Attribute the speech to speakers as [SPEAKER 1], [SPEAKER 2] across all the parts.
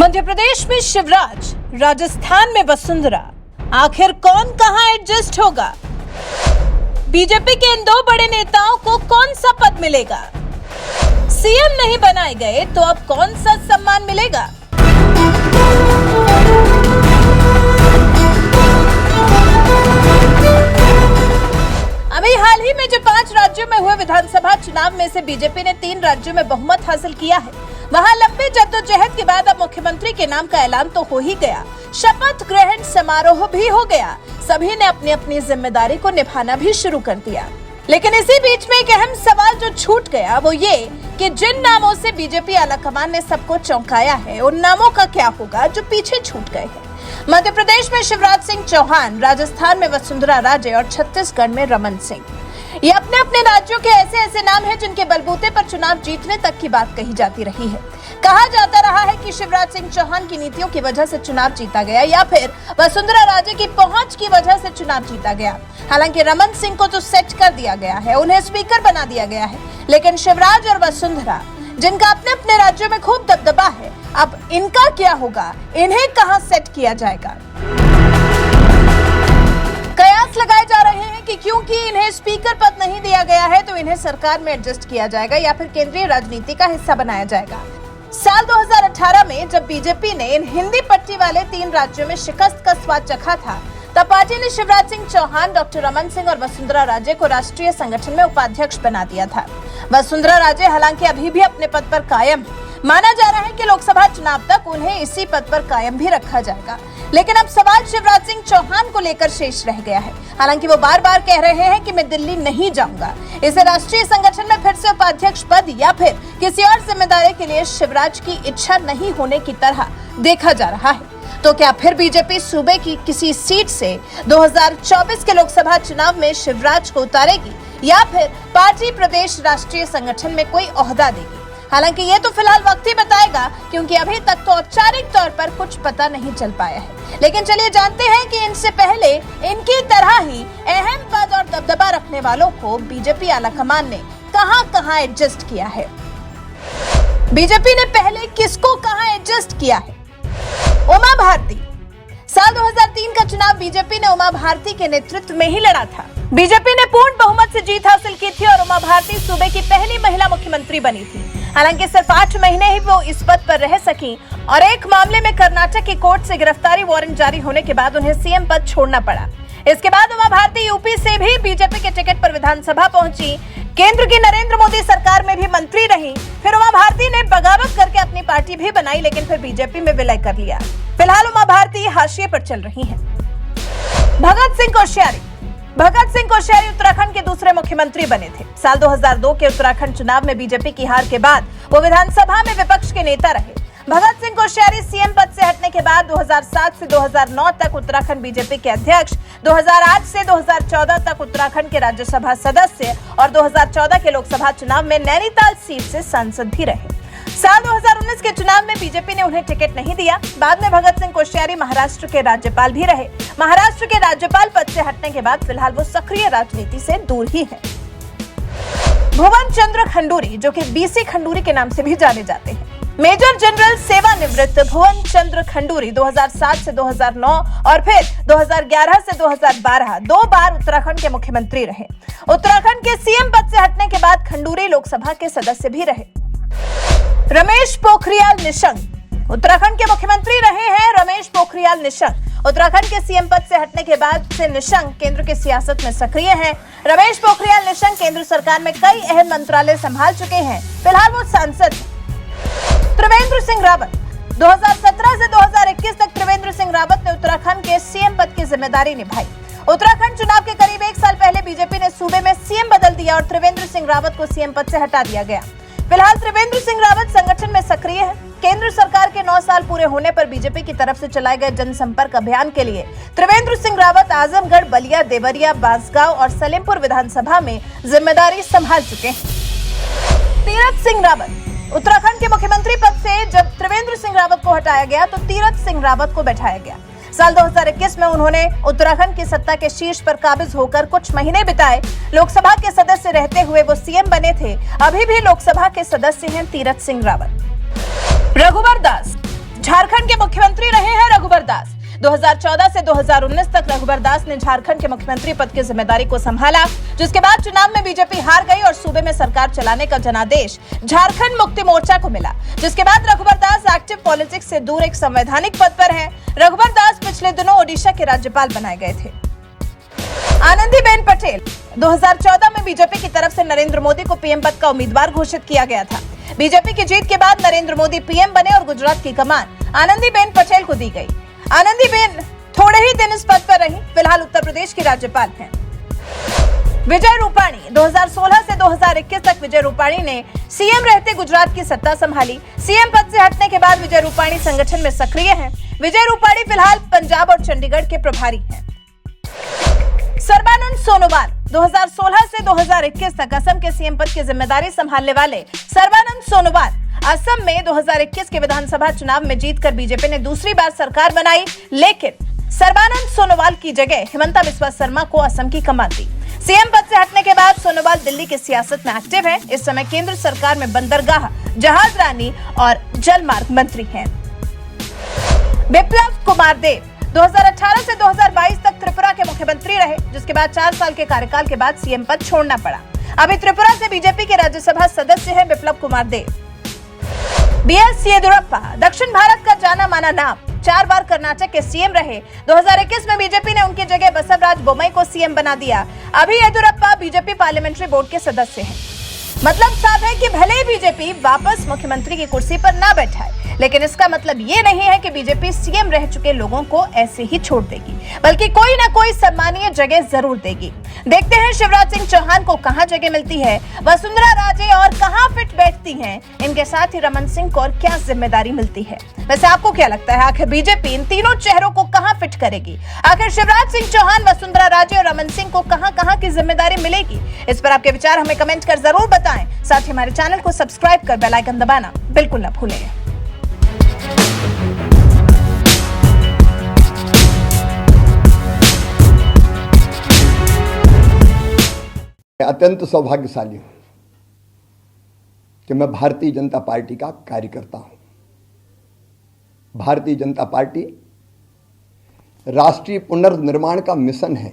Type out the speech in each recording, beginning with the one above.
[SPEAKER 1] मध्य प्रदेश में शिवराज, राजस्थान में वसुंधरा, आखिर कौन कहां एडजस्ट होगा? बीजेपी के इन दो बड़े नेताओं को कौन सा पद मिलेगा? सीएम नहीं बनाए गए तो अब कौन सा सम्मान मिलेगा? अभी हाल ही में जो 5 राज्यों में हुए विधानसभा चुनाव में से बीजेपी ने 3 राज्यों में बहुमत हासिल किया है। वहां लंबे जद्दोजहद के बाद अब मुख्यमंत्री के नाम का ऐलान तो हो ही गया, शपथ ग्रहण समारोह भी हो गया, सभी ने अपनी अपनी जिम्मेदारी को निभाना भी शुरू कर दिया। लेकिन इसी बीच में एक अहम सवाल जो छूट गया वो ये कि जिन नामों से बीजेपी आलाकमान ने सबको चौंकाया है, उन नामों का क्या होगा जो पीछे छूट गए हैं। मध्य प्रदेश में शिवराज सिंह चौहान, राजस्थान में वसुंधरा राजे और छत्तीसगढ़ में रमन सिंह। ये अपने अपने राज्यों के ऐसे नाम हैं जिनके बलबूते पर चुनाव जीतने तक की बात कही जाती रही है। कहा जाता रहा है कि शिवराज सिंह चौहान की नीतियों की वजह से चुनाव जीता गया या फिर वसुंधरा राजे की पहुंच की वजह से चुनाव जीता गया। हालांकि रमन सिंह को तो सेट कर दिया गया है, उन्हें स्पीकर बना दिया गया है, लेकिन शिवराज और वसुंधरा, जिनका अपने अपने राज्यों में खूब दबदबा है, अब इनका क्या होगा? इन्हें कहां सेट किया जाएगा? कयास लगाए जा रहे हैं कि क्योंकि इन्हें स्पीकर पद नहीं दिया गया है तो इन्हें सरकार में एडजस्ट किया जाएगा या फिर केंद्रीय राजनीति का हिस्सा बनाया जाएगा। साल 2018 में जब बीजेपी ने इन हिंदी पट्टी वाले 3 राज्यों में शिकस्त का स्वाद चखा था, तब पार्टी ने शिवराज सिंह चौहान, डॉक्टर रमन सिंह और वसुंधरा राजे को राष्ट्रीय संगठन में उपाध्यक्ष बना दिया था। वसुंधरा राजे हालांकि अभी भी अपने पद पर कायम है। माना जा रहा है कि लोकसभा चुनाव तक उन्हें इसी पद पर कायम भी रखा जाएगा, लेकिन अब सवाल शिवराज सिंह चौहान को लेकर शेष रह गया है। हालांकि वो बार बार कह रहे हैं कि मैं दिल्ली नहीं जाऊंगा। इसे राष्ट्रीय संगठन में फिर से उपाध्यक्ष पद या फिर किसी और जिम्मेदारी के लिए शिवराज की इच्छा नहीं होने की तरह देखा जा रहा है। तो क्या फिर बीजेपी सूबे की किसी सीट से 2024 के लोकसभा चुनाव में शिवराज को उतारेगी या फिर पार्टी प्रदेश राष्ट्रीय संगठन में कोई ओहदा देगी? हालांकि ये तो फिलहाल वक्त ही बताएगा, क्योंकि अभी तक तो औपचारिक तौर पर कुछ पता नहीं चल पाया है। लेकिन चलिए जानते हैं कि इनसे पहले इनकी तरह ही अहम पद और दबदबा रखने वालों को बीजेपी आलाकमान ने कहां एडजस्ट किया है। बीजेपी ने पहले किसको कहां एडजस्ट किया है? उमा भारती। साल 2003 का चुनाव बीजेपी ने उमा भारती के नेतृत्व में ही लड़ा था। बीजेपी ने पूर्ण बहुमत से जीत हासिल की थी और उमा भारती सूबे की पहली महिला मुख्यमंत्री बनी थी। हालांकि सिर्फ 8 महीने ही वो इस पद पर रह सकी और एक मामले में कर्नाटक की कोर्ट से गिरफ्तारी वारंट जारी होने के बाद उन्हें सीएम पद छोड़ना पड़ा। इसके बाद उमा भारती यूपी से भी बीजेपी के टिकट पर विधानसभा पहुंची। केंद्र की नरेंद्र मोदी सरकार में भी मंत्री रही। फिर उमा भारती ने बगावत करके अपनी पार्टी भी बनाई, लेकिन फिर बीजेपी में विलय कर लिया। फिलहाल उमा भारती हाशिए पर चल रही हैं। भगत सिंह कोश्यारी। भगत सिंह कोश्यारी उत्तराखंड के दूसरे मुख्यमंत्री बने थे। साल 2002 के उत्तराखंड चुनाव में बीजेपी की हार के बाद वो विधानसभा में विपक्ष के नेता रहे। भगत सिंह कोश्यारी सीएम पद से हटने के बाद 2007 से 2009 तक उत्तराखंड बीजेपी के अध्यक्ष, 2008 से 2014 तक उत्तराखंड के राज्यसभा सदस्य और 2014 के लोकसभा चुनाव में नैनीताल सीट से सांसद भी रहे। साल 2019 के चुनाव में बीजेपी ने उन्हें टिकट नहीं दिया। बाद में भगत सिंह कोश्यारी महाराष्ट्र के राज्यपाल भी रहे। महाराष्ट्र के राज्यपाल पद से हटने के बाद फिलहाल वो सक्रिय राजनीति से दूर ही है। भुवन चंद्र खंडूरी, जो कि बीसी खंडूरी के नाम से भी जाने जाते हैं। मेजर जनरल सेवानिवृत्त भुवन चंद्र खंडूरी 2007 से 2009 और फिर 2011 से 2012 2 बार उत्तराखंड के मुख्यमंत्री रहे। उत्तराखंड के सीएम पद से हटने के बाद खंडूरी लोकसभा के सदस्य भी रहे। रमेश पोखरियाल निशंक। उत्तराखंड के मुख्यमंत्री रहे हैं रमेश पोखरियाल निशंक। उत्तराखंड के सीएम पद से हटने के बाद से निशंक केंद्र की सियासत में सक्रिय हैं। रमेश पोखरियाल निशंक केंद्र सरकार में कई अहम मंत्रालय संभाल चुके हैं। फिलहाल वो सांसद हैं। त्रिवेंद्र सिंह रावत। 2017 से 2021 तक त्रिवेंद्र सिंह रावत ने उत्तराखंड के सीएम पद की जिम्मेदारी निभाई। उत्तराखंड चुनाव के करीब 1 साल पहले बीजेपी ने सूबे में सीएम बदल दिया और त्रिवेंद्र सिंह रावत को सीएम पद से हटा दिया गया। फिलहाल त्रिवेंद्र सिंह रावत संगठन में सक्रिय है। केंद्र सरकार के 9 साल पूरे होने पर बीजेपी की तरफ से चलाए गए जनसंपर्क अभियान के लिए त्रिवेंद्र सिंह रावत आजमगढ़, बलिया, देवरिया, बांसगांव और सलेमपुर विधानसभा में जिम्मेदारी संभाल चुके हैं। तीरथ सिंह रावत। उत्तराखंड के मुख्यमंत्री पद से जब त्रिवेंद्र सिंह रावत को हटाया गया तो तीरथ सिंह रावत को बैठाया गया। साल 2021 में उन्होंने उत्तराखंड की सत्ता के शीर्ष पर काबिज होकर कुछ महीने बिताए। लोकसभा के सदस्य रहते हुए वो सीएम बने थे। अभी भी लोकसभा के सदस्य हैं तीरथ सिंह रावत। रघुवर दास। झारखंड के मुख्यमंत्री रहे हैं रघुवर दास। 2014 से 2019 तक रघुवर दास ने झारखंड के मुख्यमंत्री पद की जिम्मेदारी को संभाला, जिसके बाद चुनाव में बीजेपी हार गई और सूबे में सरकार चलाने का जनादेश झारखंड मुक्ति मोर्चा को मिला, जिसके बाद रघुवर दास एक्टिव पॉलिटिक्स से दूर एक संवैधानिक पद पर हैं। रघुवर दास पिछले दिनों ओडिशा के राज्यपाल बनाए गए थे। आनंदीबेन पटेल 2014 में बीजेपी की तरफ से नरेंद्र मोदी को पीएम पद का उम्मीदवार घोषित किया गया था। बीजेपी की जीत के बाद नरेंद्र मोदी पीएम बने और गुजरात की कमान आनंदीबेन पटेल को दी गई। आनंदीबेन थोड़े ही दिन इस पद पर रही। फिलहाल उत्तर प्रदेश की राज्यपाल हैं। विजय रूपाणी 2016 से 2021 तक विजय रूपाणी ने सीएम रहते गुजरात की सत्ता संभाली। सीएम पद से हटने के बाद विजय रूपाणी संगठन में सक्रिय हैं। विजय रूपाणी फिलहाल पंजाब और चंडीगढ़ के प्रभारी हैं। सर्बानंद सोनोवाल 2016 से 2021 तक असम के सीएम पद की जिम्मेदारी संभालने वाले सर्बानंद सोनोवाल असम में 2021 के विधानसभा चुनाव में जीतकर बीजेपी ने दूसरी बार सरकार बनाई, लेकिन सर्बानंद सोनोवाल की जगह हिमंता बिस्वा शर्मा को असम की कमान दी। सीएम पद से हटने के बाद सोनोवाल दिल्ली की सियासत में एक्टिव है। इस समय केंद्र सरकार में बंदरगाह, जहाजरानी और जलमार्ग मंत्री हैं। बिप्लब कुमार देव 2018 से 2022 तक त्रिपुरा के मुख्यमंत्री रहे, जिसके बाद 4 साल के कार्यकाल के बाद सीएम पद छोड़ना पड़ा। अभी त्रिपुरा से बीजेपी के राज्यसभा सदस्य हैं बिप्लब कुमार देव। बीएस येदियुरप्पा दक्षिण भारत का जाना माना नाम, 4 बार कर्नाटक के सीएम रहे। 2021 में बीजेपी ने उनकी जगह बसवराज बोम्मई को सीएम बना दिया। अभी येदियुरप्पा बीजेपी पार्लियामेंट्री बोर्ड के सदस्य हैं। मतलब साफ है कि भले ही बीजेपी वापस मुख्यमंत्री की कुर्सी पर ना बैठाए, लेकिन इसका मतलब ये नहीं है कि बीजेपी सीएम रह चुके लोगों को ऐसे ही छोड़ देगी, बल्कि कोई ना कोई सम्मानीय जगह जरूर देगी। देखते हैं शिवराज सिंह चौहान को कहां जगह मिलती है, वसुंधरा राजे और कहां फिट बैठती हैं, इनके साथ ही रमन सिंह को और क्या जिम्मेदारी मिलती है। वैसे आपको क्या लगता है, आखिर बीजेपी इन तीनों चेहरों को कहां फिट करेगी? आखिर शिवराज सिंह चौहान, वसुंधरा राजे और रमन सिंह को कहां की जिम्मेदारी मिलेगी? इस पर आपके विचार हमें कमेंट कर जरूर बताएं। साथ ही हमारे चैनल को सब्सक्राइब कर बेल आइकन दबाना बिल्कुल न भूलें।
[SPEAKER 2] अत्यंत सौभाग्यशाली हूं कि मैं भारतीय जनता पार्टी का कार्यकर्ता हूं। भारतीय जनता पार्टी राष्ट्रीय पुनर्निर्माण का मिशन है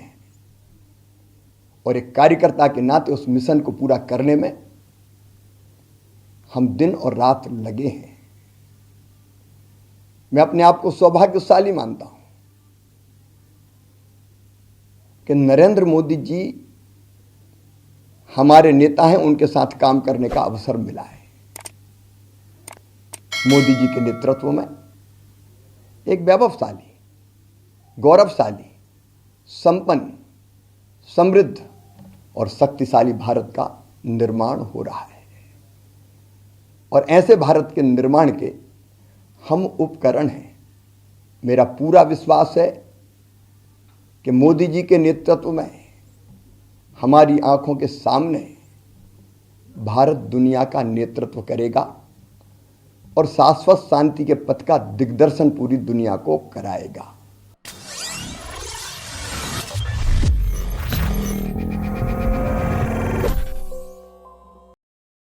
[SPEAKER 2] और एक कार्यकर्ता के नाते उस मिशन को पूरा करने में हम दिन और रात लगे हैं। मैं अपने आप को सौभाग्यशाली मानता हूं कि नरेंद्र मोदी जी हमारे नेता हैं, उनके साथ काम करने का अवसर मिला है। मोदी जी के नेतृत्व में एक वैभवशाली, गौरवशाली, संपन्न, समृद्ध और शक्तिशाली भारत का निर्माण हो रहा है और ऐसे भारत के निर्माण के हम उपकरण हैं। मेरा पूरा विश्वास है कि मोदी जी के नेतृत्व में हमारी आंखों के सामने भारत दुनिया का नेतृत्व करेगा और शाश्वत शांति के पथ का दिग्दर्शन पूरी दुनिया को कराएगा।